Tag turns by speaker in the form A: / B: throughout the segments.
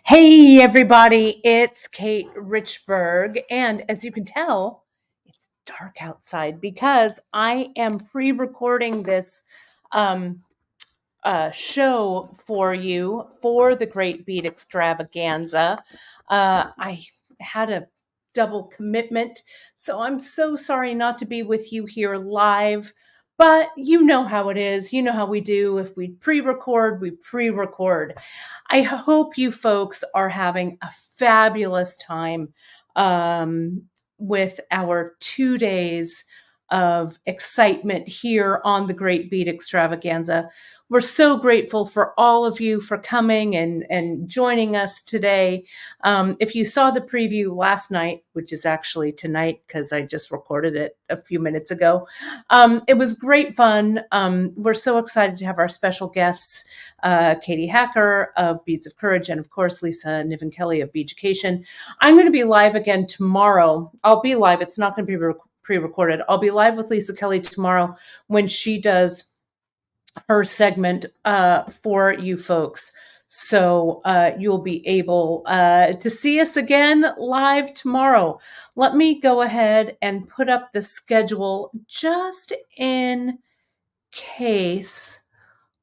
A: Hey everybody, it's Kate Richburg, and as you can tell, it's dark outside because I am pre-recording this show for you for the Great Bead Extravaganza. I had a double commitment, so I'm so sorry not to be with you here live. But you know how it is. You know how we do. If we pre-record, we pre-record. I hope you folks are having a fabulous time with our 2 days of excitement here on the Great Bead Extravaganza. We're so grateful for all of you for coming and joining us today. If you saw the preview last night, which is actually tonight because I just recorded it a few minutes ago, it was great fun. We're so excited to have our special guests, Katie Hacker of Beads of Courage, and of course, Lisa Niven Kelly of Beaducation. I'm going to be live again tomorrow. I'll be live. It's not going to be pre-recorded. I'll be live with Lisa Kelly tomorrow when she does her segment for you folks. So you'll be able to see us again live tomorrow. Let me go ahead and put up the schedule just in case.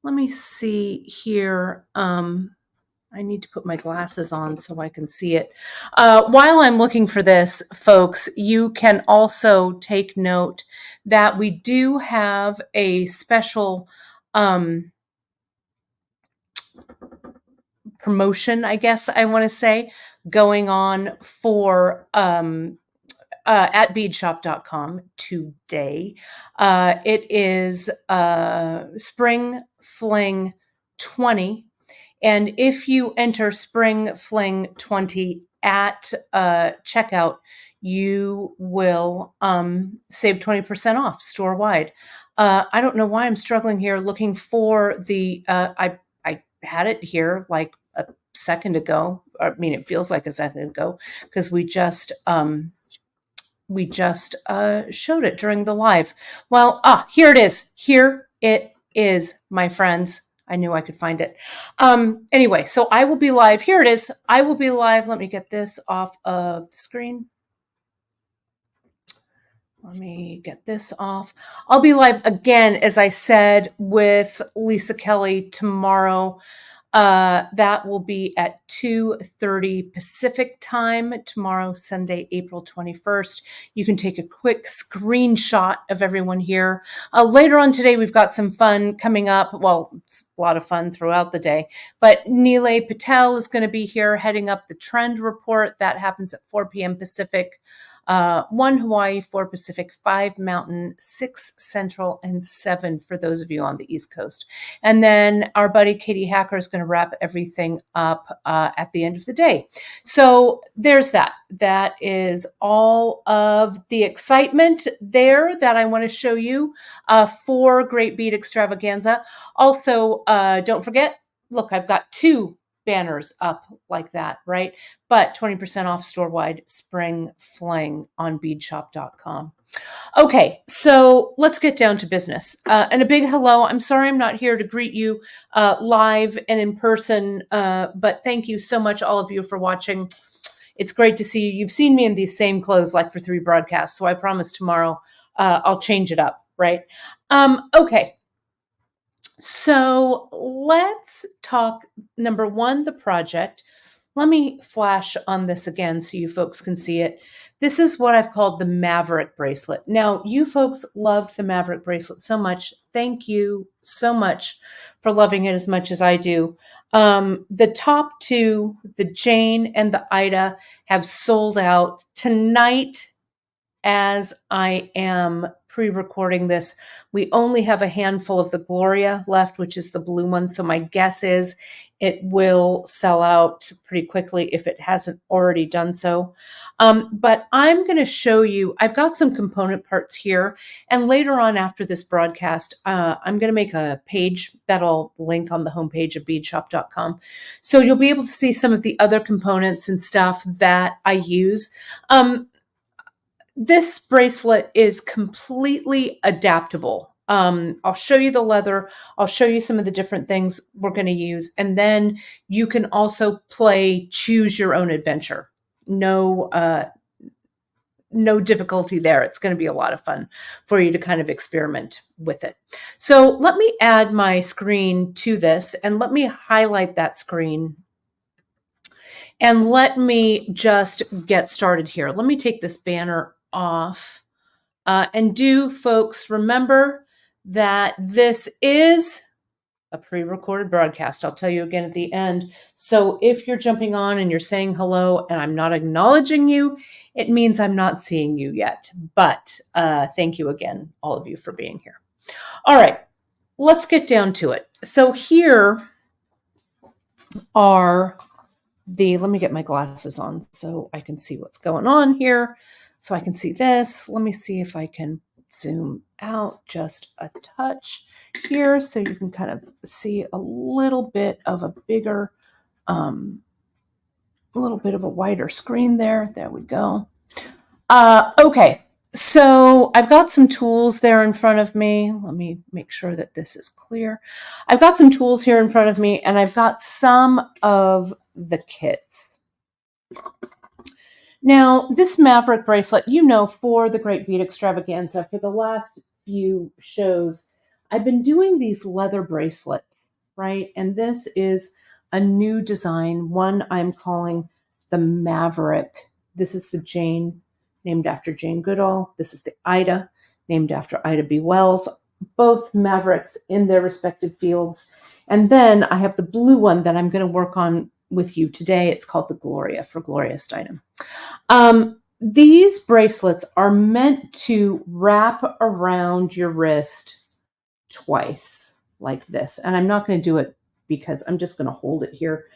A: Let me see here. I need to put my glasses on so I can see it. While I'm looking for this, folks, you can also take note that we do have a special promotion, I guess I want to say, going on for at beadshop.com today. It is Spring Fling 20. And if you enter Spring Fling 20 at checkout, you will save 20% off store-wide. I don't know why I'm struggling here looking for the, I had it here like a second ago. I mean, it feels like a second ago because we just showed it during the live. Well, here it is. Here it is, my friends. I knew I could find it. Anyway, so I will be live. Here it is. I will be live. Let me get this off of the screen. Let me get this off. I'll be live again, as I said, with Lisa Kelly tomorrow. That will be at 2:30 Pacific time tomorrow, Sunday, April 21st. You can take a quick screenshot of everyone here. Later on today, we've got some fun coming up. Well, it's a lot of fun throughout the day. But Neelay Patel is going to be here heading up the trend report. That happens at 4 p.m. Pacific. 1 Hawaii, 4 Pacific, 5 Mountain, 6 Central, and 7 for those of you on the East Coast. And then our buddy Katie Hacker is going to wrap everything up at the end of the day. So there's that. That is all of the excitement there that I want to show you for Great Bead Extravaganza. Also, don't forget, look, I've got 2 banners up like that, right? But 20% off store-wide Spring Fling on beadshop.com. Okay, so let's get down to business. And a big hello. I'm sorry I'm not here to greet you live and in person, but thank you so much, all of you, for watching. It's great to see you. You've seen me in these same clothes like for 3 broadcasts, so I promise tomorrow I'll change it up, right? Okay. So let's talk, number 1, the project. Let me flash on this again so you folks can see it. This is what I've called the Maverick bracelet. Now, you folks loved the Maverick bracelet so much. Thank you so much for loving it as much as I do. The top 2, the Jane and the Ida, have sold out tonight as I am pre-recording this. We only have a handful of the Gloria left, which is the blue one. So my guess is it will sell out pretty quickly if it hasn't already done so. But I'm going to show you, I've got some component parts here. And later on after this broadcast, I'm going to make a page that'll link on the homepage of beadshop.com. So you'll be able to see some of the other components and stuff that I use. This bracelet is completely adaptable. I'll show you the leather. I'll show you some of the different things we're going to use. And then you can also play choose your own adventure. No, no difficulty there. It's going to be a lot of fun for you to kind of experiment with it. So let me add my screen to this and let me highlight that screen. And let me just get started here. Let me take this banner off. And do folks remember that this is a pre-recorded broadcast. I'll tell you again at the end. So if you're jumping on and you're saying hello and I'm not acknowledging you, it means I'm not seeing you yet. But thank you again, all of you, for being here. All right, let's get down to it. So here are let me get my glasses on so I can see what's going on here. So I can see this. Let me see if I can zoom out just a touch here so you can kind of see a little bit of a bigger, a little bit of a wider screen there. There we go. Okay, so I've got some tools there in front of me. Let me make sure that this is clear. I've got some tools here in front of me, and I've got some of the kits. Now, this Maverick bracelet, you know, for the Great Bead Extravaganza, for the last few shows, I've been doing these leather bracelets, right? And this is a new design, one I'm calling the Maverick. This is the Jane, named after Jane Goodall. This is the Ida, named after Ida B. Wells, both Mavericks in their respective fields. And then I have the blue one that I'm going to work on with you today. It's called the Gloria, for Gloria Steinem. These bracelets are meant to wrap around your wrist twice like this. And I'm not going to do it because I'm just going to hold it here,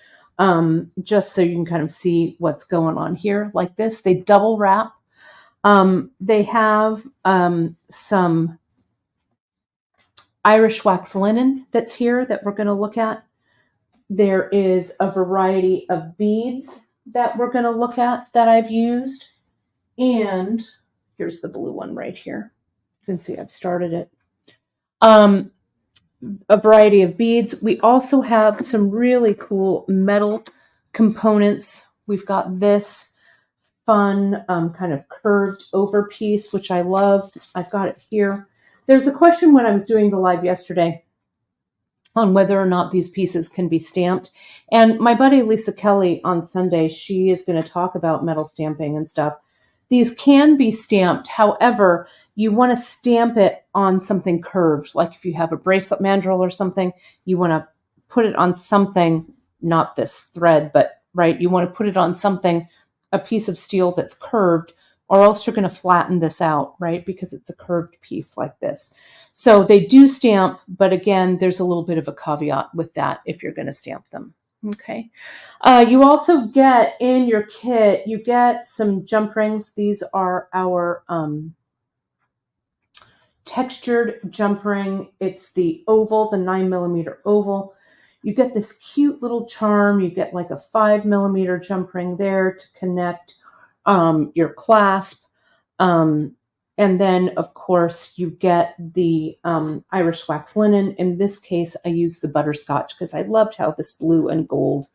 A: just so you can kind of see what's going on here like this. They double wrap. They have some Irish wax linen that's here that we're going to look at. There is a variety of beads that we're going to look at that I've used. And here's the blue one right here. You can see I've started it. A variety of beads. We also have some really cool metal components. We've got this fun kind of curved over piece, which I loved. I've got it here. There's a question when I was doing the live yesterday on whether or not these pieces can be stamped. And my buddy Lisa Kelly on Sunday, she is going to talk about metal stamping and stuff. These can be stamped. However, you want to stamp it on something curved. Like if you have a bracelet mandrel or something, you want to put it on something, not this thread, but right, you want to put it on something, a piece of steel that's curved, or else you're going to flatten this out, right? Because it's a curved piece like this. So they do stamp, but again, there's a little bit of a caveat with that if you're going to stamp them. Okay. You also get in your kit, you get some jump rings. These are our textured jump ring. It's the oval, the 9mm oval. You get this cute little charm. You get like a 5mm jump ring there to connect your clasp. And then, of course, you get the Irish wax linen. In this case, I used the butterscotch because I loved how this blue and gold,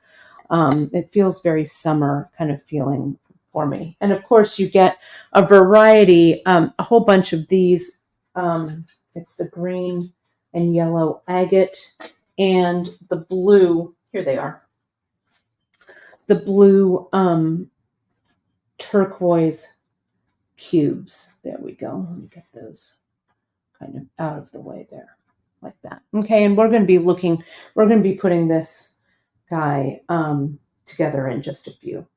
A: it feels very summer kind of feeling for me. And of course, you get a variety, a whole bunch of these. It's the green and yellow agate and the blue. Here they are. The blue turquoise cubes. There we go. Let me get those kind of out of the way there, like that. Okay, and we're going to be putting this guy together in just a few.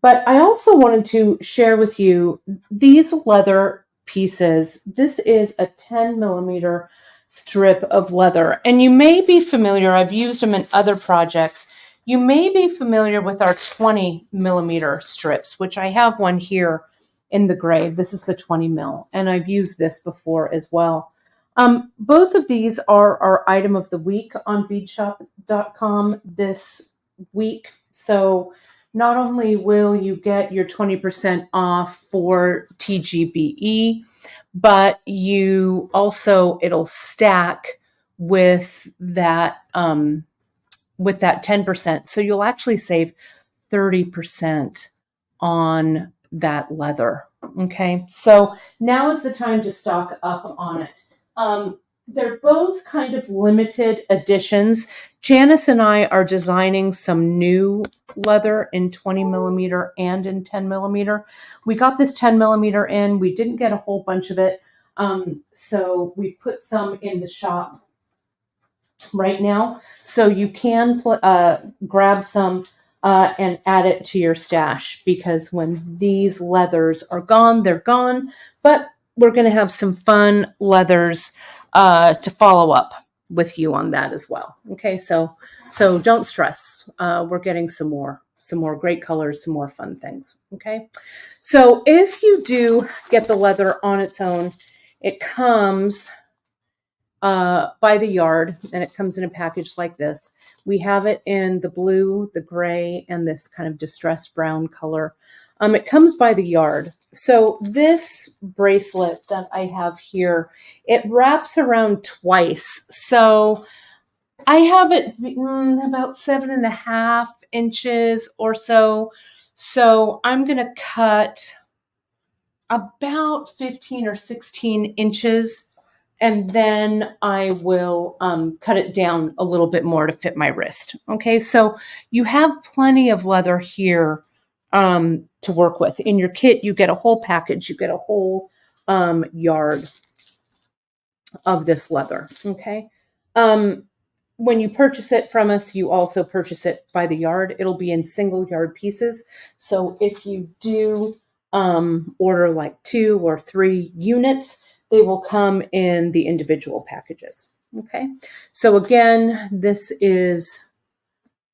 A: But I also wanted to share with you these leather pieces. This is a 10mm strip of leather, and you may be familiar, I've used them in other projects. You may be familiar with our 20mm strips, which I have one here in the gray. This is the 20mm, and I've used this before as well. Both of these are our item of the week on beadshop.com this week. So not only will you get your 20% off for TGBE, but it'll stack with that 10%. So you'll actually save 30% on that leather. Okay, so now is the time to stock up on it. They're both kind of limited editions. Janice and I are designing some new leather in 20 millimeter and in 10 millimeter. We got this 10 millimeter in. We didn't get a whole bunch of it. So we put some in the shop right now. So you can grab some and add it to your stash, because when these leathers are gone, they're gone. But we're going to have some fun leathers to follow up with you on that as well. Okay, so don't stress. We're getting some more great colors, some more fun things. Okay, so if you do get the leather on its own, it comes by the yard, and it comes in a package like this. We have it in the blue, the gray, and this kind of distressed brown color. It comes by the yard. So this bracelet that I have here, it wraps around twice. So I have it about 7.5 inches or so. So I'm going to cut about 15 or 16 inches, and then I will cut it down a little bit more to fit my wrist. Okay, so you have plenty of leather here to work with. In your kit, you get a whole package. You get a whole yard of this leather. Okay. When you purchase it from us, you also purchase it by the yard. It'll be in single yard pieces. So if you do order like 2 or 3 units, they will come in the individual packages. Okay. So again, this is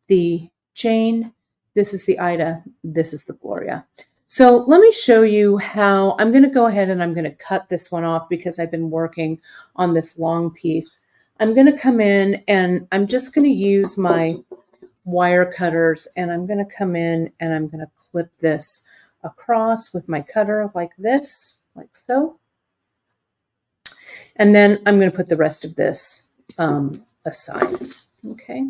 A: the Jane, this is the Ida, this is the Gloria. So let me show you how I'm going to go ahead and I'm going to cut this one off, because I've been working on this long piece. I'm going to come in and I'm just going to use my wire cutters, and I'm going to come in and I'm going to clip this across with my cutter like this, like so. And then I'm going to put the rest of this aside. Okay.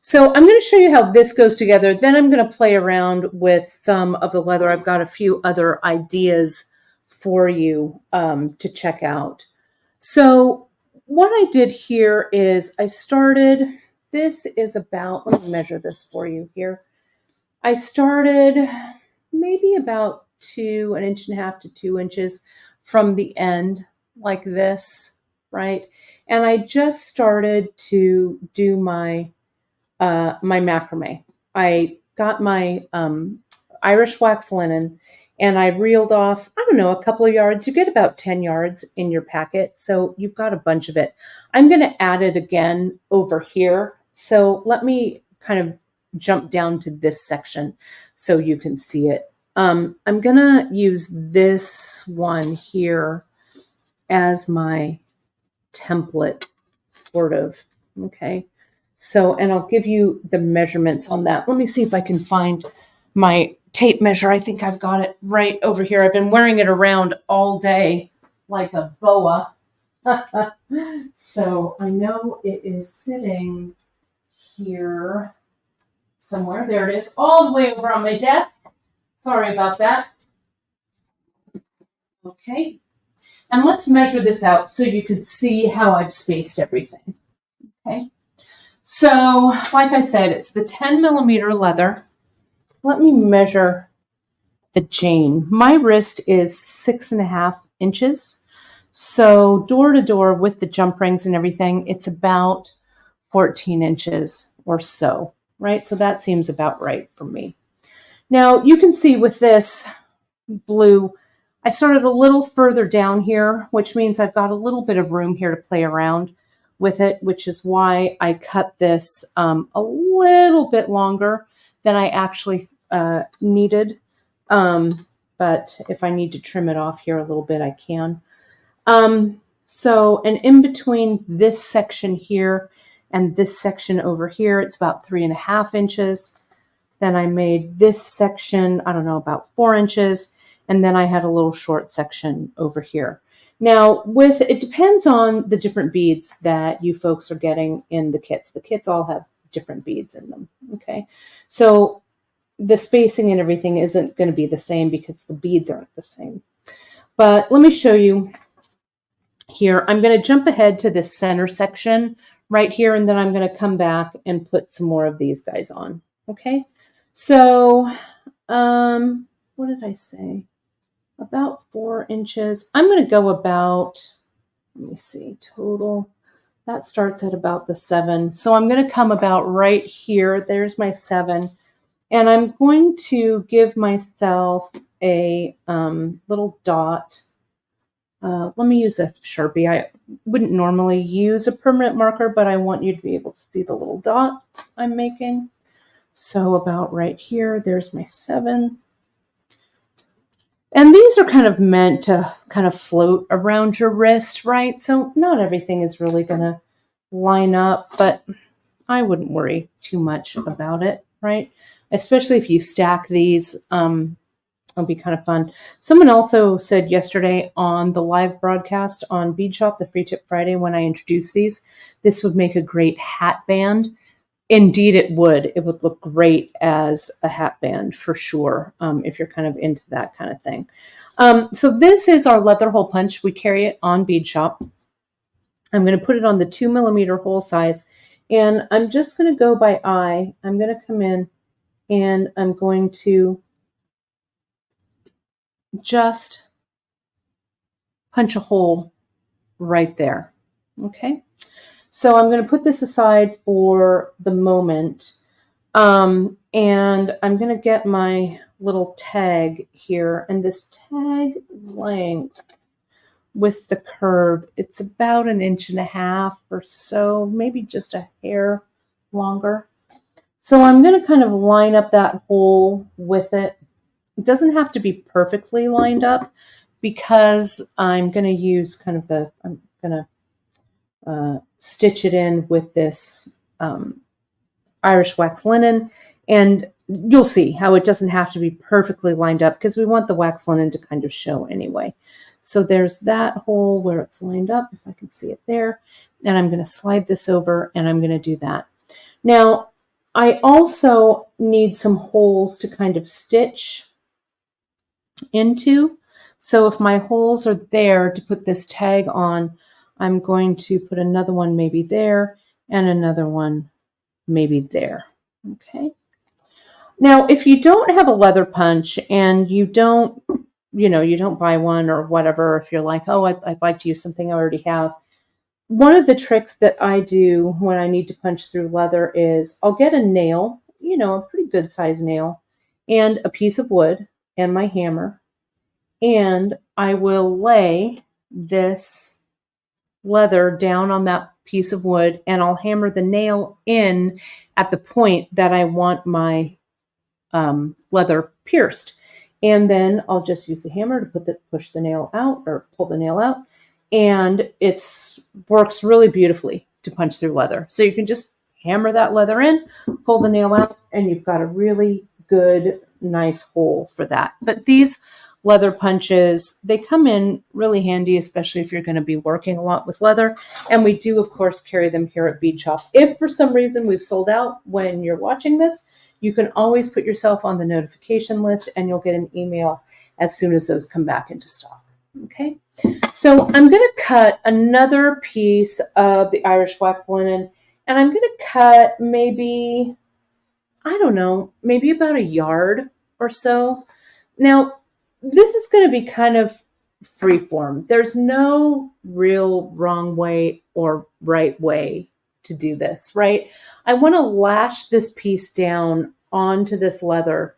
A: So I'm going to show you how this goes together. Then I'm going to play around with some of the leather. I've got a few other ideas for you to check out. So what I did here is I started, this is about, let me measure this for you here. I started maybe about 1.5 inches to 2 inches from the end, like this, right? And I just started to do my my macrame. I got my Irish wax linen, and I reeled off, I don't know, a couple of yards. You get about 10 yards in your packet, so you've got a bunch of it. I'm going to add it again over here. So let me kind of jump down to this section so you can see it. I'm going to use this one here as my template, sort of. Okay. So, and I'll give you the measurements on that. Let me see if I can find my tape measure. I think I've got it right over here. I've been wearing it around all day like a boa. So I know it is sitting here somewhere. There it is, all the way over on my desk. Sorry about that. Okay. And let's measure this out so you can see how I've spaced everything. Okay. So, like I said, it's the 10 millimeter leather. Let me measure the Jane. My wrist is 6.5 inches. So door to door with the jump rings and everything, it's about 14 inches or so, right? So that seems about right for me. Now you can see with this blue, I started a little further down here, which means I've got a little bit of room here to play around with it, which is why I cut this a little bit longer than I actually needed. But if I need to trim it off here a little bit, I can. So, and in between this section here and this section over here, it's about 3.5 inches. Then I made this section, I don't know, about 4 inches. And then I had a little short section over here. Now, it depends on the different beads that you folks are getting in the kits. The kits all have different beads in them, okay? So the spacing and everything isn't going to be the same because the beads aren't the same. But let me show you here. I'm going to jump ahead to this center section right here, and then I'm going to come back and put some more of these guys on, okay? So, what did I say? About 4 inches. I'm going to go about, let me see, total. That starts at about the 7. So I'm going to come about right here. There's my 7. And I'm going to give myself a little dot. Let me use a Sharpie. I wouldn't normally use a permanent marker, but I want you to be able to see the little dot I'm making. So about right here, there's my 7. And these are kind of meant to kind of float around your wrist, right? So not everything is really going to line up, but I wouldn't worry too much about it, right? Especially if you stack these, it'll be kind of fun. Someone also said yesterday on the live broadcast on Bead Shop, the Free Tip Friday, when I introduced these, this would make a great hat band. Indeed, it would. It would look great as a hat band for sure, if you're kind of into that kind of thing. So this is our leather hole punch. We carry it on Bead Shop. I'm going to put it on the 2 millimeter hole size, and I'm just going to go by eye. I'm going to come in and I'm going to just punch a hole right there. Okay. So I'm going to put this aside for the moment. And I'm going to get my little tag here, and this tag length with the curve, it's about 1.5 inches or so, maybe just a hair longer. So I'm going to kind of line up that hole with it. It doesn't have to be perfectly lined up because I'm going to use kind of I'm going to stitch it in with this Irish wax linen, and you'll see how it doesn't have to be perfectly lined up because we want the wax linen to kind of show anyway. So there's that hole where it's lined up, if I can see it there, and I'm going to slide this over and I'm going to do that. Now, I also need some holes to kind of stitch into. So if my holes are there to put this tag on, I'm going to put another one maybe there and another one maybe there. Okay. Now, if you don't have a leather punch and you don't buy one or whatever, if you're like, oh, I'd like to use something I already have, one of the tricks that I do when I need to punch through leather is I'll get a nail, a pretty good size nail, and a piece of wood and my hammer, and I will lay this leather down on that piece of wood, and I'll hammer the nail in at the point that I want my leather pierced. And then I'll just use the hammer to push the nail out or pull the nail out. And it works really beautifully to punch through leather. So you can just hammer that leather in, pull the nail out, and you've got a really good, nice hole for that. But these leather punches, they come in really handy, especially if you're going to be working a lot with leather. And we do, of course, carry them here at Bead Shop. If for some reason we've sold out when you're watching this, you can always put yourself on the notification list and you'll get an email as soon as those come back into stock. Okay, so I'm going to cut another piece of the Irish wax linen, and I'm going to cut maybe, I don't know, maybe about 1 yard or so. Now, this is going to be kind of freeform. There's no real wrong way or right way to do this, right? I want to lash this piece down onto this leather.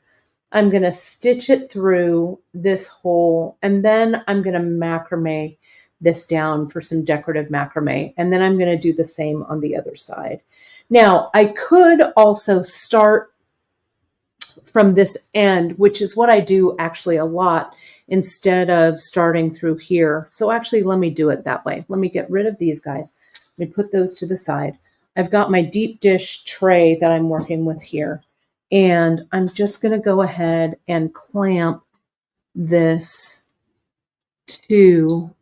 A: I'm going to stitch it through this hole, and then I'm going to macrame this down for some decorative macrame, and then I'm going to do the same on the other side. Now, I could also start from this end, which is what I do actually a lot, instead of starting through here. So actually, let me do it that way. Let me get rid of these guys. Let me put those to the side. I've got my deep dish tray that I'm working with here, and I'm just going to go ahead and clamp this to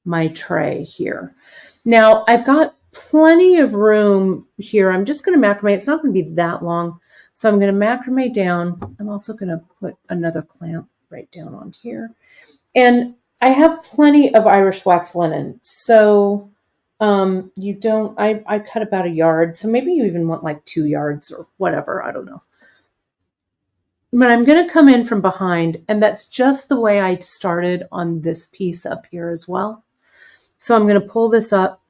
A: my tray here. Now I've got plenty of room here. I'm just going to macrame. It's not going to be that long. So I'm going to macrame down. I'm also going to put another clamp right down on here. And I have plenty of Irish wax linen. So I cut about a yard. So maybe you even want like 2 yards or whatever. I don't know. But I'm going to come in from behind, and that's just the way I started on this piece up here as well. So I'm going to pull this up,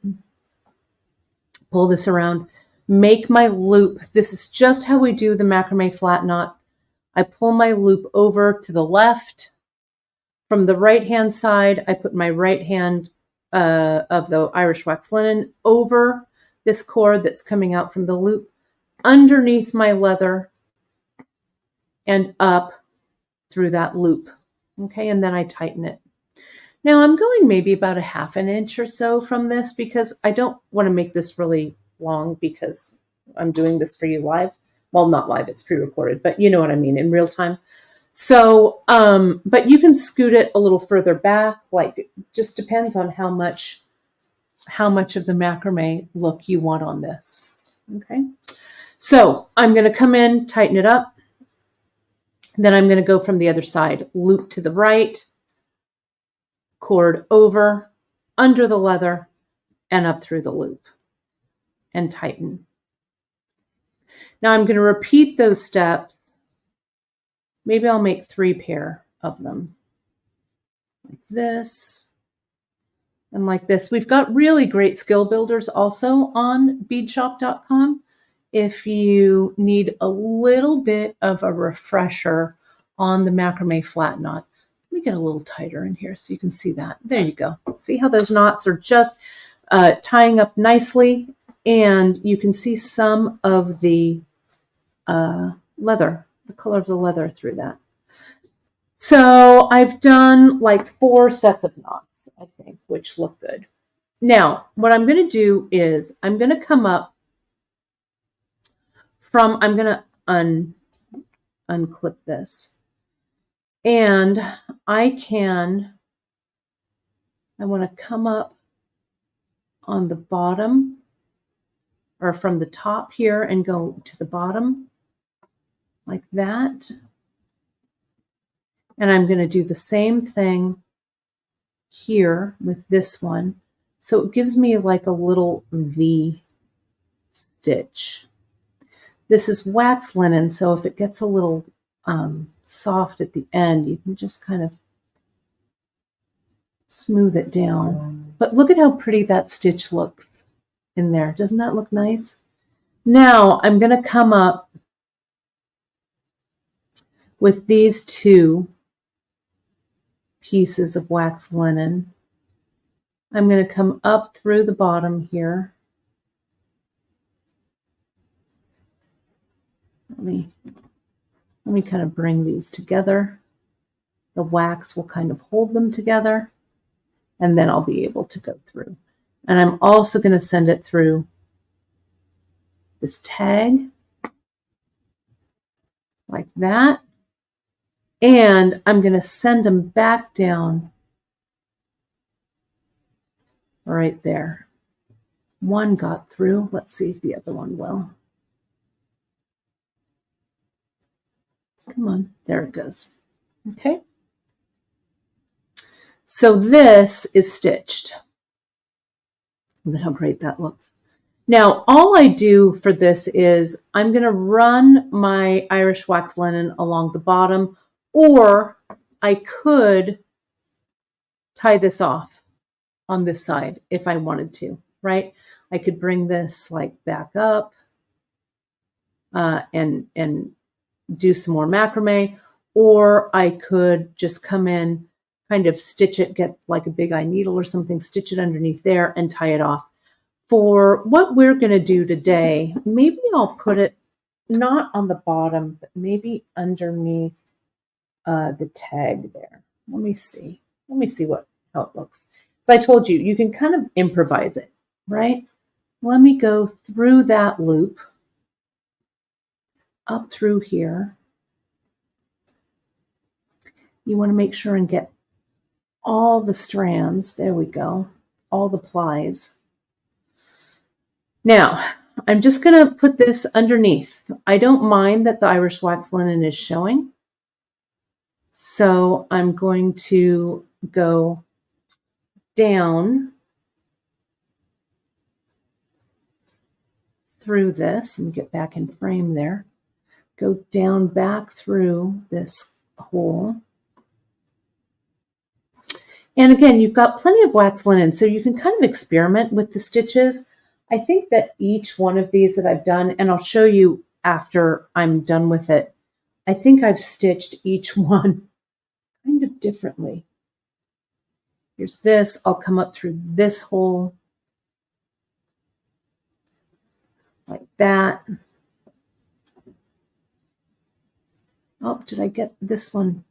A: pull this around, make my loop. This is just how we do the macrame flat knot. I pull my loop over to the left. From the right-hand side, I put my right hand of the Irish wax linen over this cord that's coming out from the loop, underneath my leather, and up through that loop. Okay, and then I tighten it. Now I'm going maybe about a 1/2 inch or so from this because I don't want to make this really long because I'm doing this for you live. Well, not live, it's pre-recorded, but you know what I mean, in real time. So, but you can scoot it a little further back, like it just depends on how much of the macrame look you want on this. Okay. So I'm going to come in, tighten it up. Then I'm going to go from the other side, loop to the right, cord over, under the leather, and up through the loop, and tighten. Now I'm going to repeat those steps. Maybe I'll make 3 pair of them. Like this, and like this. We've got really great skill builders also on beadshop.com. If you need a little bit of a refresher on the macrame flat knot. Let me get a little tighter in here so you can see that. There you go. See how those knots are just tying up nicely, and you can see some of the leather, the color of the leather through that. So I've done like 4 sets of knots, I think, which look good. Now, what I'm going to do is I'm going to come up from, I'm going to unclip this. And I want to come up on the bottom, or from the top here and go to the bottom like that. And I'm going to do the same thing here with this one. So it gives me like a little V stitch. This is wax linen, so if it gets a little soft at the end, you can just kind of smooth it down. But look at how pretty that stitch looks in there. Doesn't that look nice? Now I'm going to come up with these 2 pieces of wax linen. I'm going to come up through the bottom here. Let me kind of bring these together. The wax will kind of hold them together, and then I'll be able to go through. And I'm also going to send it through this tag like that. And I'm going to send them back down right there. One got through. Let's see if the other one will. Come on, there it goes. Okay. So this is stitched. Look at how great that looks. Now, all I do for this is I'm going to run my Irish wax linen along the bottom, or I could tie this off on this side if I wanted to, right? I could bring this like back up and do some more macrame, or I could just come in, kind of stitch it, get like a big eye needle or something, stitch it underneath there and tie it off. For what we're going to do today, maybe I'll put it not on the bottom, but maybe underneath the tag there. Let me see how it looks. So I told you, you can kind of improvise it, right? Let me go through that loop, up through here. You want to make sure and get all the strands. There we go. All the plies. Now, I'm just going to put this underneath. I don't mind that the Irish wax linen is showing. So I'm going to go down through this. Let me get back in frame there. Go down back through this hole. And again, you've got plenty of wax linen, so you can kind of experiment with the stitches. I think that each one of these that I've done, and I'll show you after I'm done with it, I think I've stitched each one kind of differently. Here's this. I'll come up through this hole like that. Oh, did I get this one?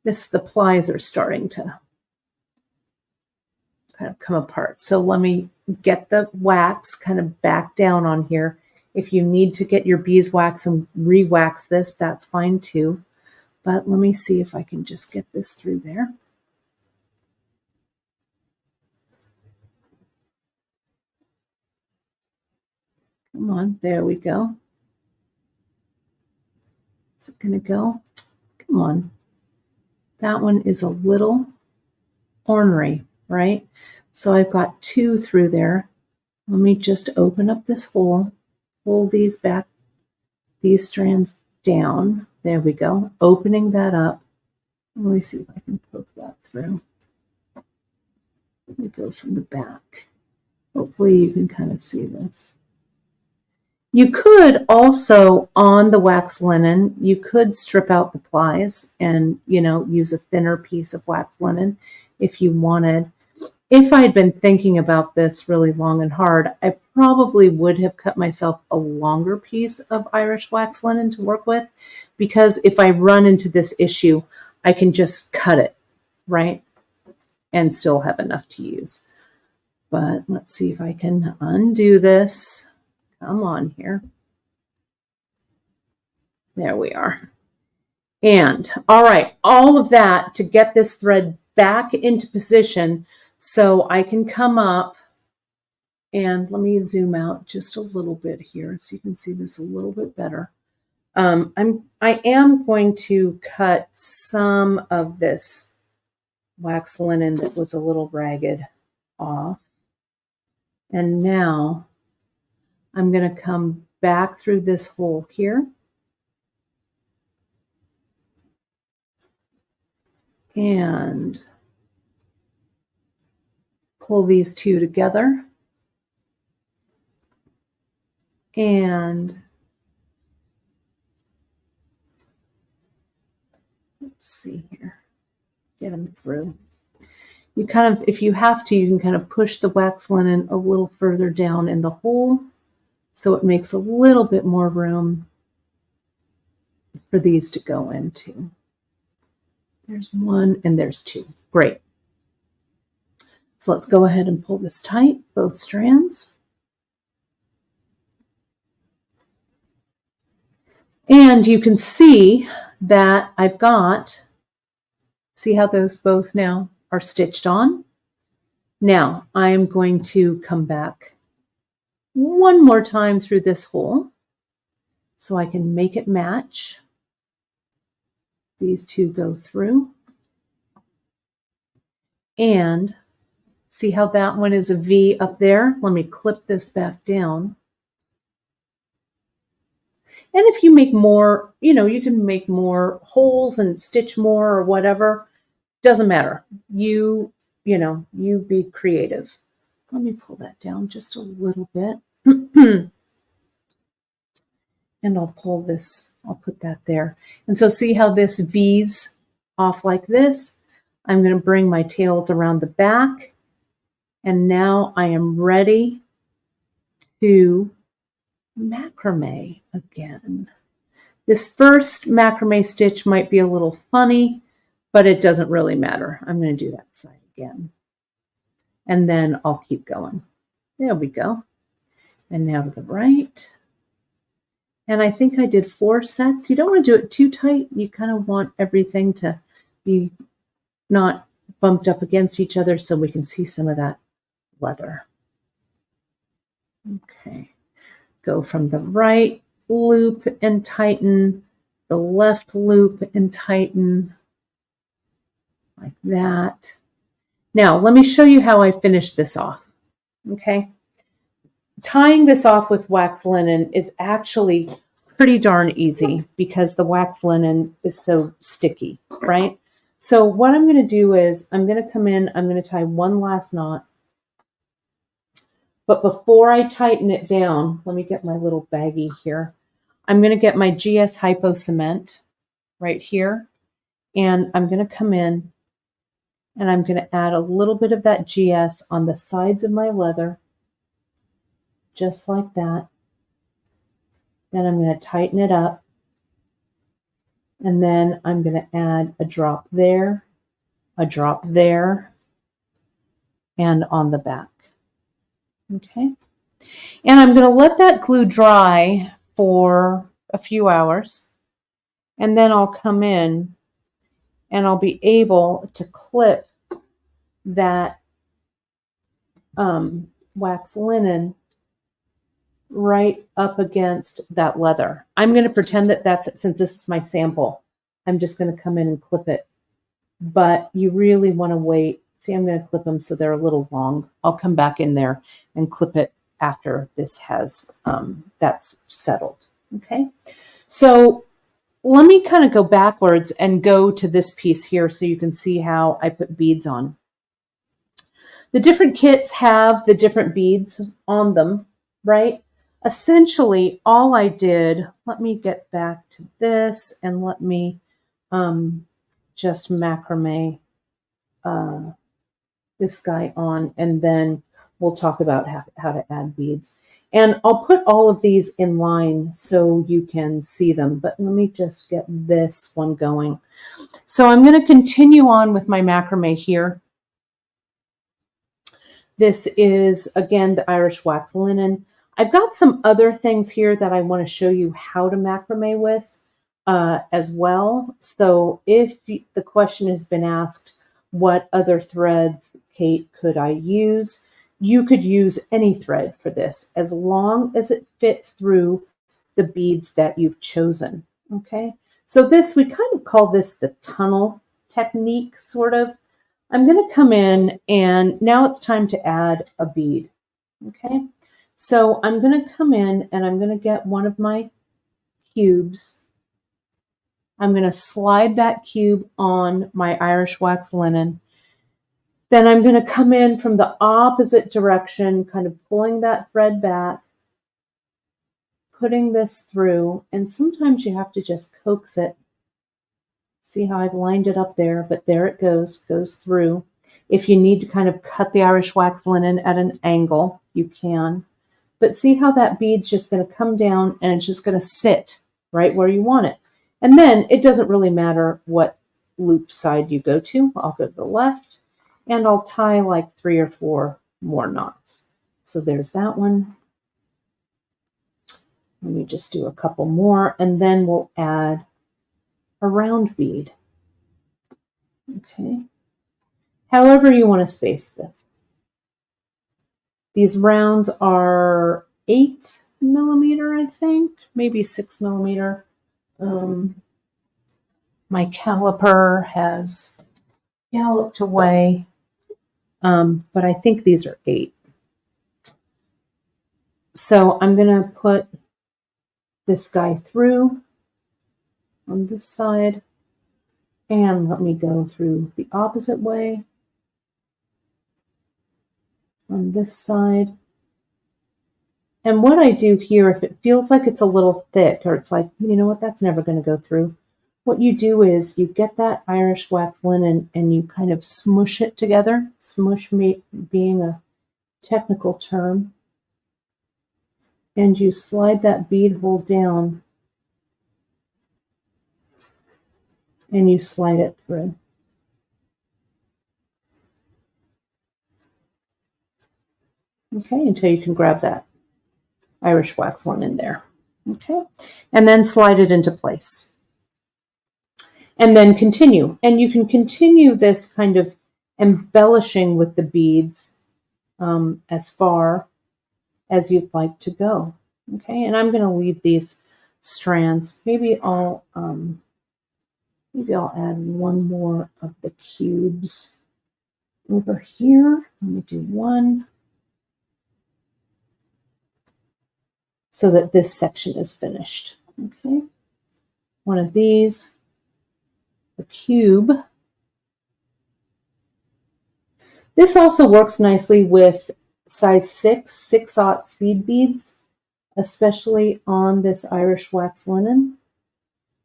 A: The plies are starting to kind of come apart. So let me get the wax kind of back down on here. If you need to get your beeswax and re-wax this, that's fine too. But let me see if I can just get this through there. Come on, there we go. Is it going to go? Come on. That one is a little ornery, right? So I've got two through there. Let me just open up this hole, pull these back, these strands down. There we go. Opening that up. Let me see if I can poke that through. Let me go from the back. Hopefully you can kind of see this. You could also, on the wax linen, you could strip out the plies and, use a thinner piece of wax linen if you wanted. If I had been thinking about this really long and hard, I probably would have cut myself a longer piece of Irish wax linen to work with, because if I run into this issue, I can just cut it, right? And still have enough to use. But let's see if I can undo this. Come on here. There we are. And all right, all of that to get this thread back into position so I can come up, and let me zoom out just a little bit here so you can see this a little bit better. I am going to cut some of this wax linen that was a little ragged off. And now I'm going to come back through this hole here. And pull these two together. And let's see here. Get them through. You kind of, if you have to, you can kind of push the wax linen a little further down in the hole so it makes a little bit more room for these to go into. There's one and there's two. Great. So let's go ahead and pull this tight, both strands. And you can see that I've got, see how those both now are stitched on? Now I am going to come back one more time through this hole so I can make it match. These two go through. And see how that one is a V up there? Let me clip this back down. And if you make more, you can make more holes and stitch more or whatever. Doesn't matter. You be creative. Let me pull that down just a little bit. And I'll pull this, I'll put that there. And so see how this V's off like this? I'm going to bring my tails around the back. And now I am ready to macrame again. This first macrame stitch might be a little funny, but it doesn't really matter. I'm going to do that side again. And then I'll keep going. There we go. And now to the right. And I think I did 4 sets. You don't want to do it too tight. You kind of want everything to be not bumped up against each other so we can see some of that leather. Okay, go from the right loop and tighten, the left loop and tighten, like that. Now, let me show you how I finish this off, okay? Tying this off with waxed linen is actually pretty darn easy because the waxed linen is so sticky, right? So what I'm going to do is I'm going to come in, I'm going to tie one last knot. But before I tighten it down, let me get my little baggie here. I'm going to get my GS Hypo Cement right here. And I'm going to come in and I'm going to add a little bit of that GS on the sides of my leather, just like that. Then I'm going to tighten it up. And then I'm going to add a drop there, and on the back. Okay. And I'm going to let that glue dry for a few hours. And then I'll come in and I'll be able to clip that wax linen right up against that leather. I'm going to pretend that that's, since this is my sample, I'm just going to come in and clip it. But you really want to wait. See, I'm going to clip them so they're a little long. I'll come back in there and clip it after this has, that's settled. Okay. So let me kind of go backwards and go to this piece here so you can see how I put beads on. The different kits have the different beads on them, right? Essentially, all I did, let me get back to this and let me just macrame this guy on, and then we'll talk about how to add beads. And I'll put all of these in line so you can see them, but let me just get this one going. So I'm going to continue on with my macrame here. This is, again, the Irish wax linen. I've got some other things here that I want to show you how to macrame with as well. So if the question has been asked, what other threads, Kate, could I use? You could use any thread for this as long as it fits through the beads that you've chosen. Okay, so this, we kind of call this the tunnel technique, sort of. I'm going to come in and now it's time to add a bead. Okay, so I'm going to come in and I'm going to get one of my cubes. I'm going to slide that cube on my Irish wax linen. Then I'm going to come in from the opposite direction, kind of pulling that thread back, putting this through, and sometimes you have to just coax it. See how I've lined it up there, but there it goes through. If you need to kind of cut the Irish wax linen at an angle, you can. But see how that bead's just going to come down and it's just going to sit right where you want it. And then it doesn't really matter what loop side you go to. I'll go to the left and I'll tie like 3 or 4 more knots. So there's that one. Let me just do a couple more and then we'll add a round bead. Okay. However you want to space this. These rounds are 8 millimeter, I think, maybe 6 millimeter. My caliper has galloped away, but I think these are 8. So I'm going to put this guy through on this side, and let me go through the opposite way on this side. And what I do here, if it feels like it's a little thick, or it's like, you know what, that's never going to go through, what you do is you get that Irish wax linen and you kind of smush it together, smush being a technical term, and you slide that bead hole down and you slide it through. Okay, until you can grab that Irish wax linen there. Okay, and then slide it into place. And then continue. And you can continue this kind of embellishing with the beads as far as you'd like to go. Okay, and I'm going to leave these strands. Maybe I'll add one more of the cubes over here. Let me do one so that this section is finished. Okay, one of these, a cube. This also works nicely with size 6/aught seed beads, especially on this Irish wax linen.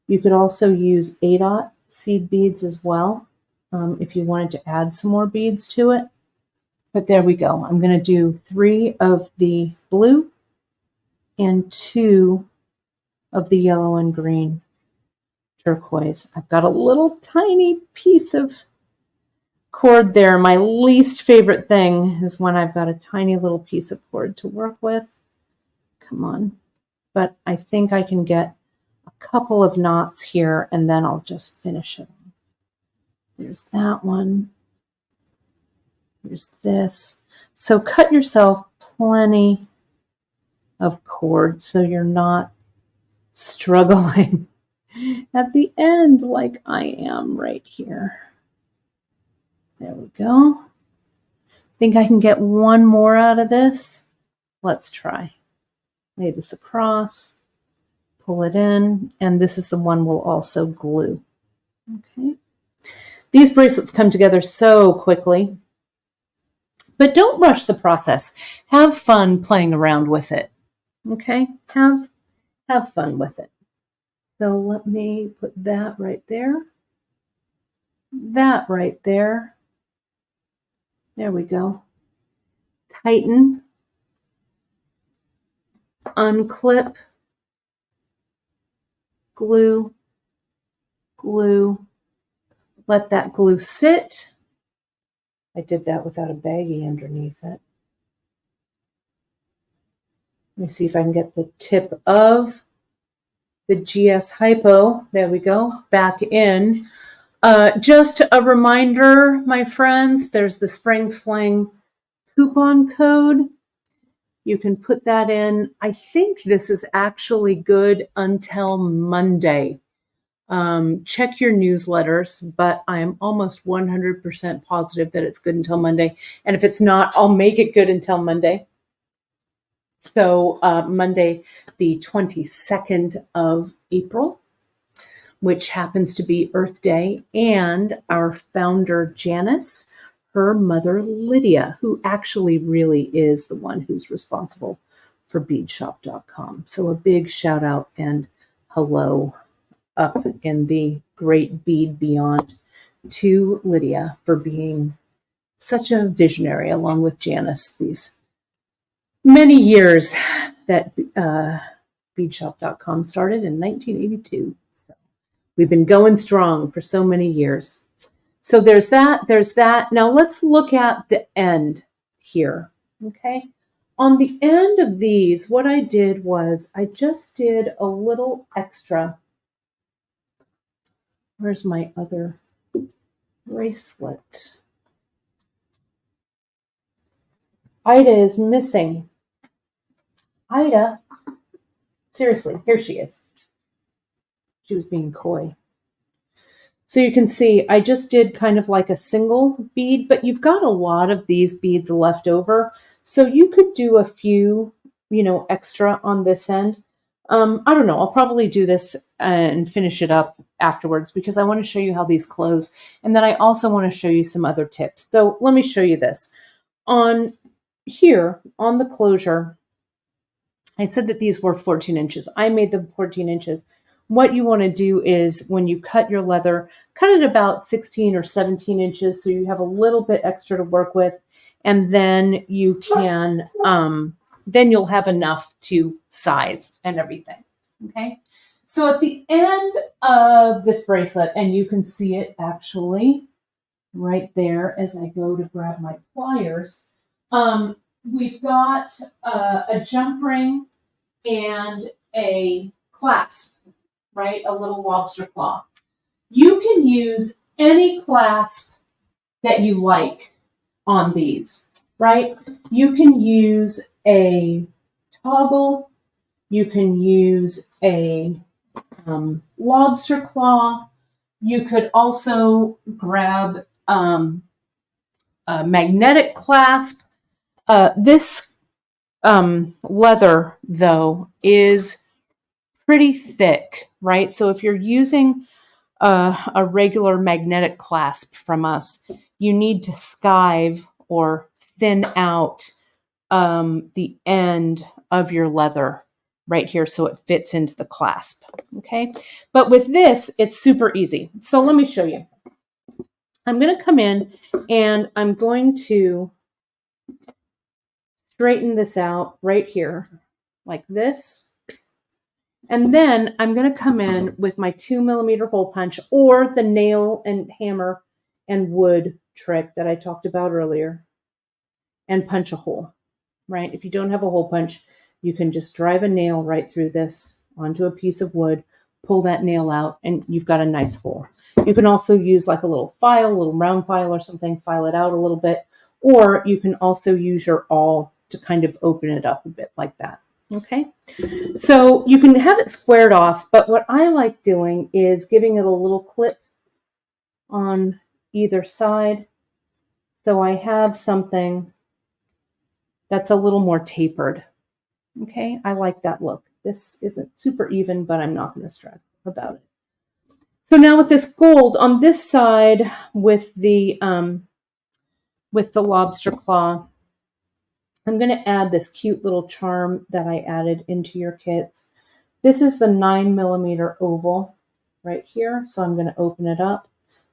A: You could also use 8/aught seed beads as well if you wanted to add some more beads to it. But there we go. I'm going to do 3 of the blue and 2 of the yellow and green turquoise. I've got a little tiny piece of cord there. My least favorite thing is when I've got a tiny little piece of cord to work with. Come on. But I think I can get a couple of knots here and then I'll just finish it. There's that one. There's this. So cut yourself plenty of cord so you're not struggling at the end like I am right here. There we go. Think I can get one more out of this? Let's try. Lay this across, pull it in, and this is the one we'll also glue. Okay. These bracelets come together so quickly, but don't rush the process. Have fun playing around with it. Okay? Have fun with it. So let me put that right there. That right there. There we go. Tighten. Unclip. Glue. Glue. Let that glue sit. I did that without a baggie underneath it. Let me see if I can get the tip of the GS Hypo, there we go, back in. Just a reminder, my friends, there's the Spring Fling coupon code. You can put that in. I think this is actually good until Monday. Check your newsletters, but I am almost 100% positive that it's good until Monday. And if it's not, I'll make it good until Monday. So Monday, the 22nd of April, which happens to be Earth Day, and our founder, Janice, her mother, Lydia, who actually really is the one who's responsible for beadshop.com. So a big shout out and hello up in the great bead beyond to Lydia for being such a visionary along with Janice these many years that beadshop.com started in 1982. So we've been going strong for so many years. So there's that, there's that. Now let's look at the end here, okay? On the end of these, what I did was I just did a little extra. Where's my other bracelet? Ida is missing. Ida, seriously, here she is. She was being coy. So you can see I just did kind of like a single bead, but you've got a lot of these beads left over. So you could do a few, extra on this end. I don't know. I'll probably do this and finish it up afterwards because I want to show you how these close. And then I also want to show you some other tips. So let me show you this. On here, on the closure, I said that these were 14 inches. I made them 14 inches. What you want to do is when you cut your leather, cut it about 16 or 17 inches so you have a little bit extra to work with. And then you can, then you'll have enough to size and everything. Okay. So at the end of this bracelet, and you can see it actually right there as I go to grab my pliers, we've got a jump ring and a clasp, right? A little lobster claw. You can use any clasp that you like on these, right? You can use a toggle, you can use a lobster claw, you could also grab a magnetic clasp. This leather, though, is pretty thick, right? So if you're using a regular magnetic clasp from us, you need to skive or thin out the end of your leather right here so it fits into the clasp, okay? But with this, it's super easy. So let me show you. I'm going to come in and I'm going to straighten this out right here like this. And then I'm going to come in with my 2mm hole punch or the nail and hammer and wood trick that I talked about earlier and punch a hole, right? If you don't have a hole punch, you can just drive a nail right through this onto a piece of wood, pull that nail out, and you've got a nice hole. You can also use like a little file, a little round file or something, file it out a little bit, or you can also use your awl to kind of open it up a bit like that, okay? So you can have it squared off, but what I like doing is giving it a little clip on either side. So I have something that's a little more tapered. Okay, I like that look. This isn't super even, but I'm not going to stress about it. So now with this gold on this side with the lobster claw, I'm going to add this cute little charm that I added into your kits. This is the 9mm oval right here. So I'm going to open it up.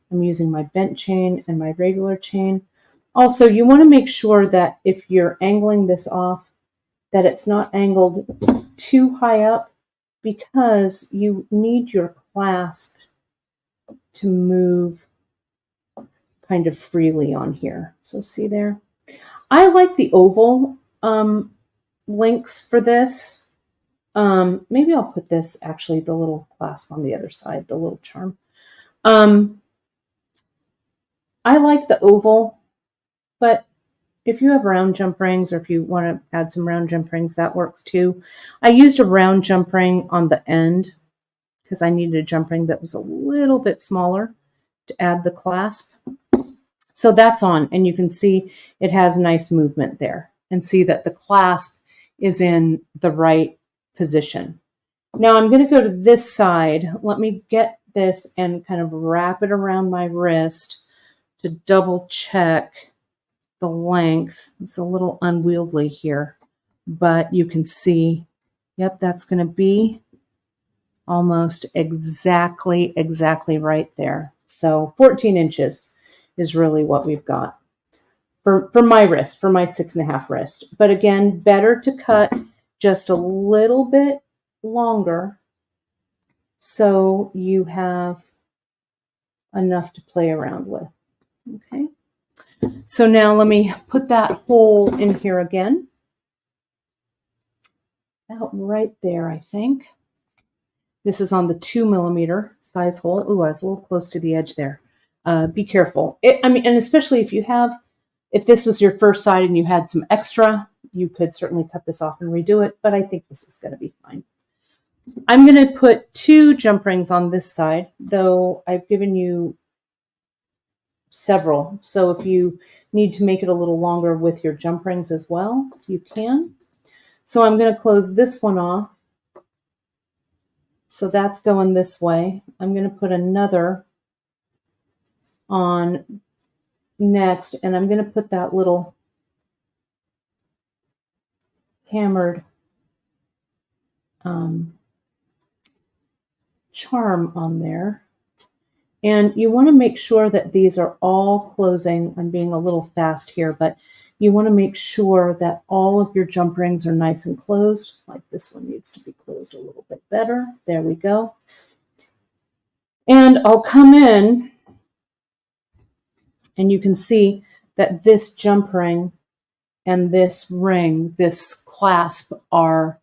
A: I'm using my bent chain and my regular chain. Also, you want to make sure that if you're angling this off, that it's not angled too high up because you need your clasp to move kind of freely on here. So see there? I like the oval links for this. Maybe I'll put this, actually, the little clasp on the other side, the little charm. I like the oval, but if you have round jump rings or if you want to add some round jump rings, that works too. I used a round jump ring on the end because I needed a jump ring that was a little bit smaller to add the clasp. So that's on, and you can see it has nice movement there and see that the clasp is in the right position. Now I'm going to go to this side. Let me get this and kind of wrap it around my wrist to double check the length. It's a little unwieldy here, but you can see, yep, that's going to be almost exactly right there. So 14 inches is really what we've got for my wrist, for my 6.5 wrist. But again, better to cut just a little bit longer so you have enough to play around with. Okay. So now let me put that hole in here again. About right there, I think. This is on the 2mm size hole. Ooh, I was a little close to the edge there. Be careful. And especially if this was your first side and you had some extra, you could certainly cut this off and redo it, but I think this is going to be fine. I'm going to put 2 jump rings on this side, though I've given you several. So if you need to make it a little longer with your jump rings as well, you can. So I'm going to close this one off. So that's going this way. I'm going to put another on next, and I'm going to put that little hammered charm on there. And you want to make sure that these are all closing. I'm being a little fast here, but you want to make sure that all of your jump rings are nice and closed. Like this one needs to be closed a little bit better. There we go. And I'll come in and you can see that this jump ring and this ring, this clasp, are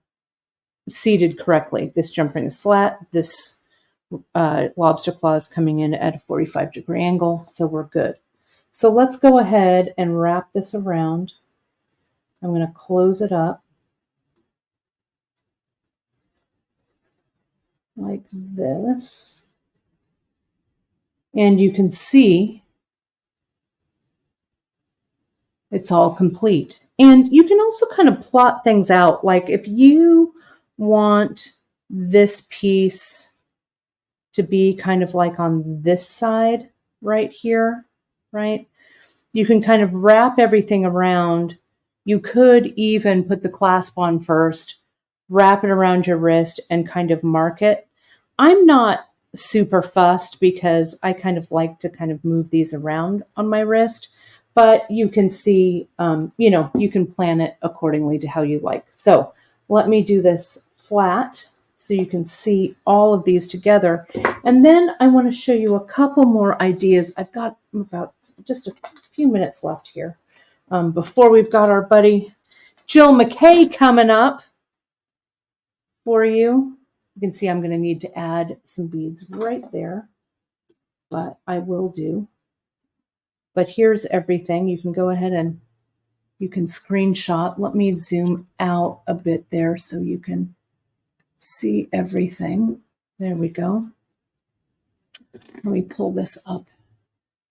A: seated correctly. This jump ring is flat. This lobster claw is coming in at a 45-degree angle, so we're good. So let's go ahead and wrap this around. I'm going to close it up like this. And you can see it's all complete. And you can also kind of plot things out. Like if you want this piece to be kind of like on this side right here, right? You can kind of wrap everything around. You could even put the clasp on first, wrap it around your wrist and kind of mark it. I'm not super fussed because I kind of like to kind of move these around on my wrist, but you can see, you can plan it accordingly to how you like. So let me do this flat so you can see all of these together. And then I want to show you a couple more ideas. I've got about just a few minutes left here before we've got our buddy Jill McKay coming up for you. You can see I'm going to need to add some beads right there, but I will do. But here's everything. You can go ahead and you can screenshot. Let me zoom out a bit there so you can see everything. There we go. Let me pull this up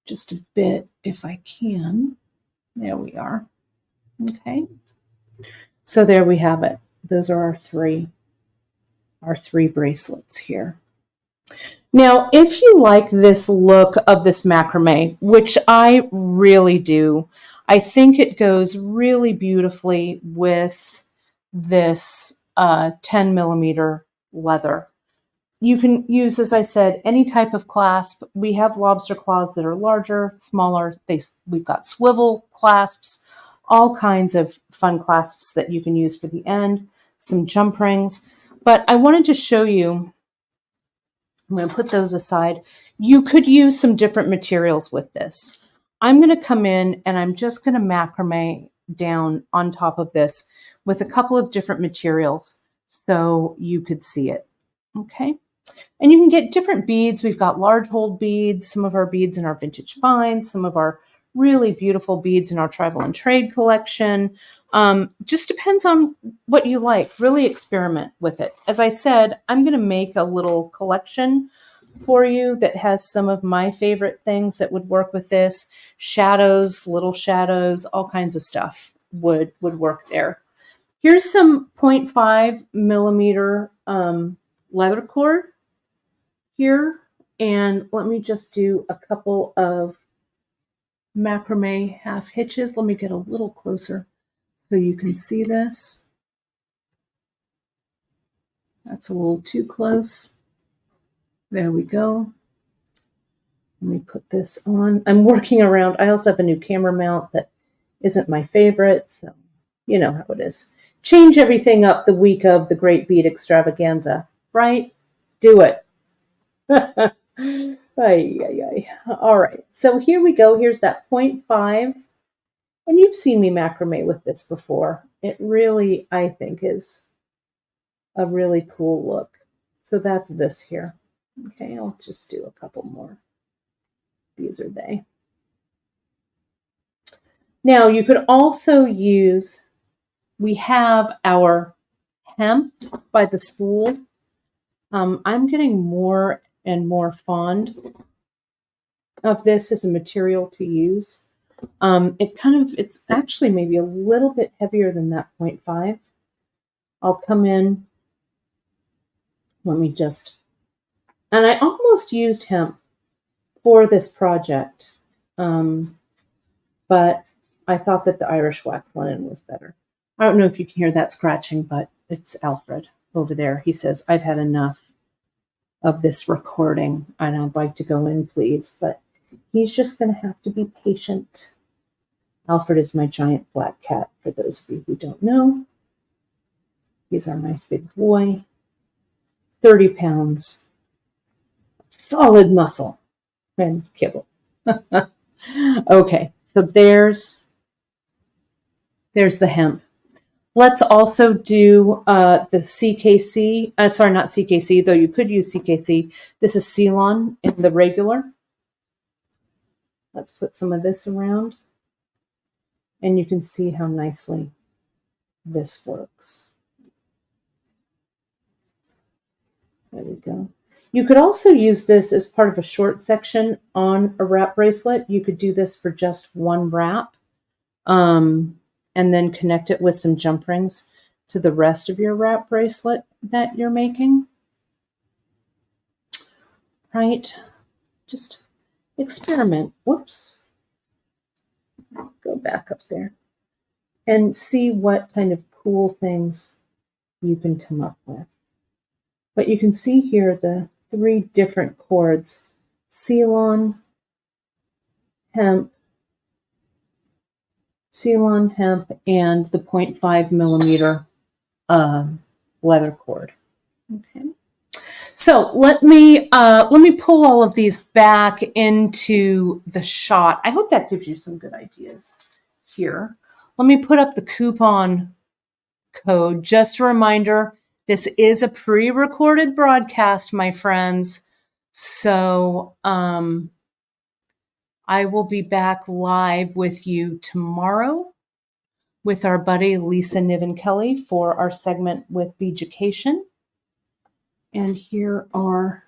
A: just a bit if I can. There we are. Okay. So there we have it. Those are our three bracelets here. Now, if you like this look of this macrame, which I really do, I think it goes really beautifully with this 10 millimeter leather. You can use, as I said, any type of clasp. We have lobster claws that are larger, smaller. We've got swivel clasps, all kinds of fun clasps that you can use for the end, some jump rings. But I wanted to show you, I'm going to put those aside. You could use some different materials with this. I'm going to come in and I'm just going to macrame down on top of this with a couple of different materials so you could see it. Okay. And you can get different beads. We've got large hold beads, some of our beads in our vintage finds, some of our really beautiful beads in our tribal and trade collection. Just depends on what you like. Really experiment with it. As I said, I'm going to make a little collection for you that has some of my favorite things that would work with this. Shadows, little shadows, all kinds of stuff would work there. Here's some 0.5 millimeter leather cord here, and let me just do a couple of macrame half hitches. Let me get a little closer so you can see this. That's a little too close. There we go. Let me put this on. I'm working around. I also have a new camera mount that isn't my favorite, so you know how it is. Change everything up the week of the Great Bead Extravaganza, right? Do it. Ay, ay, ay. All right, so here we go. Here's that 0.5. And you've seen me macrame with this before. It really, I think, is a really cool look. So that's this here. Okay, I'll just do a couple more. These are they. Now, you could also use, we have our hemp by the spool. I'm getting more and more fond of this as a material to use. It's actually maybe a little bit heavier than that 0.5. I'll come in, let me just, and I almost used hemp for this project, but I thought that the Irish wax linen was better. I don't know if you can hear that scratching, but it's Alfred over there. He says, I've had enough of this recording and I'd like to go in, please. But he's just going to have to be patient. Alfred is my giant black cat, for those of you who don't know. He's our nice big boy. 30 pounds. Solid muscle and kibble. Okay, so there's the hemp. Let's also do the CKC. Sorry, not CKC, though you could use CKC. This is Ceylon in the regular. Let's put some of this around, and you can see how nicely this works. There we go. You could also use this as part of a short section on a wrap bracelet. You could do this for just one wrap, and then connect it with some jump rings to the rest of your wrap bracelet that you're making. Right? Just experiment. Whoops. Go back up there and see what kind of cool things you can come up with. But you can see here the 3 different cords: Ceylon, hemp, and the 0.5 millimeter leather cord. Okay. So let me pull all of these back into the shot. I hope that gives you some good ideas here. Let me put up the coupon code. Just a reminder, this is a pre-recorded broadcast, my friends. So I will be back live with you tomorrow with our buddy Lisa Niven Kelly for our segment with Beaducation. And here are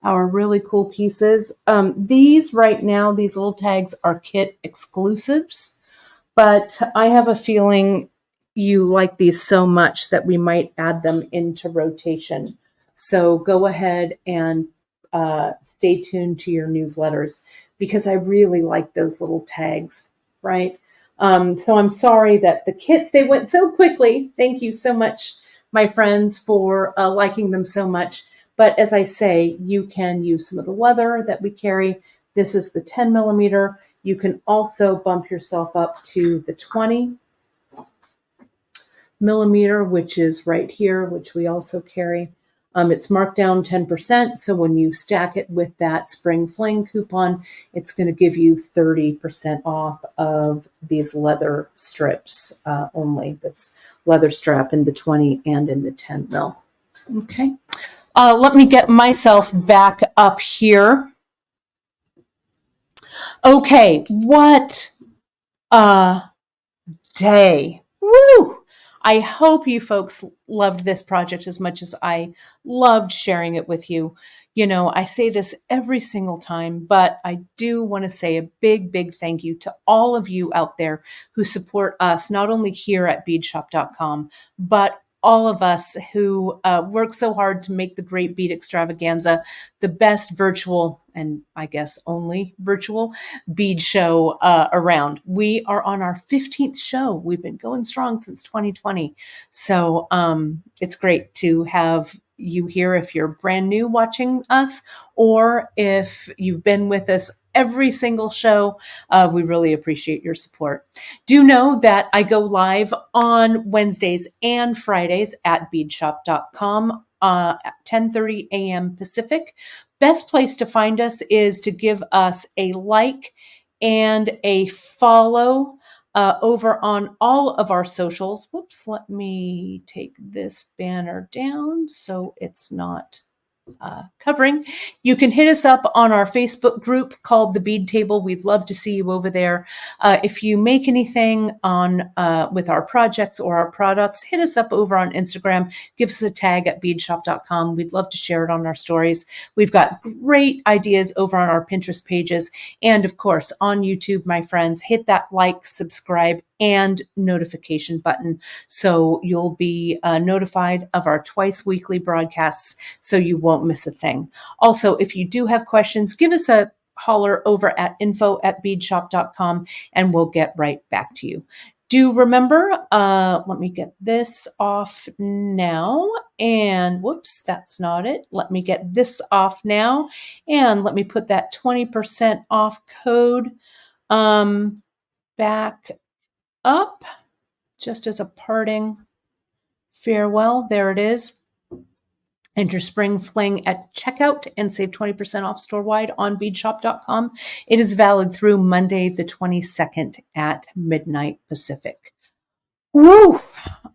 A: our really cool pieces. These right now, these little tags are kit exclusives, but I have a feeling you like these so much that we might add them into rotation. So go ahead and stay tuned to your newsletters, because I really like those little tags, right? So I'm sorry that the kits, they went so quickly. Thank you so much, my friends, for liking them so much. But as I say, you can use some of the leather that we carry. This is the 10 millimeter. You can also bump yourself up to the 20 millimeter, which is right here, which we also carry. It's marked down 10%. So when you stack it with that Spring Fling coupon, it's going to give you 30% off of these leather strips only. This leather strap in the 20 and in the 10 mil. Okay. Let me get myself back up here. Okay, what a day. Woo! I hope you folks loved this project as much as I loved sharing it with you. You know, I say this every single time, but I do want to say a big, big thank you to all of you out there who support us, not only here at beadshop.com, but all of us who work so hard to make the Great Bead Extravaganza the best virtual, and I guess only virtual, bead show around. We are on our 15th show. We've been going strong since 2020. So it's great to have you here if you're brand new watching us, or if you've been with us every single show. We really appreciate your support. Do know that I go live on Wednesdays and Fridays at beadshop.com at 10:30 a.m. Pacific. Best place to find us is to give us a like and a follow over on all of our socials. Whoops, let me take this banner down so it's not covering. You can hit us up on our Facebook group called The Bead Table. We'd love to see you over there. If you make anything on with our projects or our products, hit us up over on Instagram. Give us a tag at beadshop.com. We'd love to share it on our stories. We've got great ideas over on our Pinterest pages. And of course, on YouTube, my friends, hit that like, subscribe, and notification button so you'll be notified of our twice weekly broadcasts so you won't miss a thing. Also, if you do have questions, give us a holler over at info@beadshop.com and we'll get right back to you. Do remember, let me get this off now, and whoops, that's not it. Let me get this off now, and let me put that 20% off code back up just as a parting farewell. There it is. Enter Spring Fling at checkout and save 20% off store-wide on beadshop.com. It is valid through Monday the 22nd at midnight Pacific. Woo!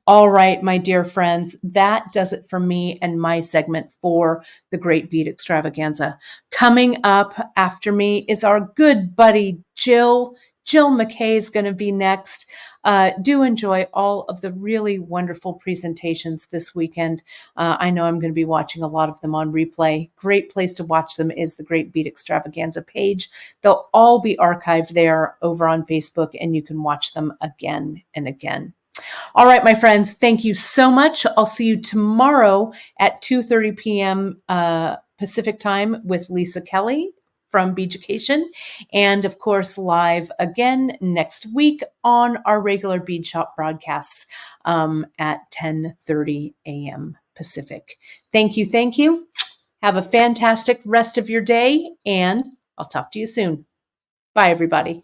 A: All right, my dear friends, that does it for me and my segment for the Great Bead Extravaganza. Coming up after me is our good buddy, Jill. Jill McKay is going to be next. Do enjoy all of the really wonderful presentations this weekend. I know I'm going to be watching a lot of them on replay. Great place to watch them is the Great Bead Extravaganza page. They'll all be archived there over on Facebook, and you can watch them again and again. All right, my friends, thank you so much. I'll see you tomorrow at 2:30 p.m. Pacific time with Lisa Kelly from Beaducation, and of course, live again next week on our regular Bead Shop broadcasts at 10:30 a.m. Pacific. Thank you. Thank you. Have a fantastic rest of your day, and I'll talk to you soon. Bye, everybody.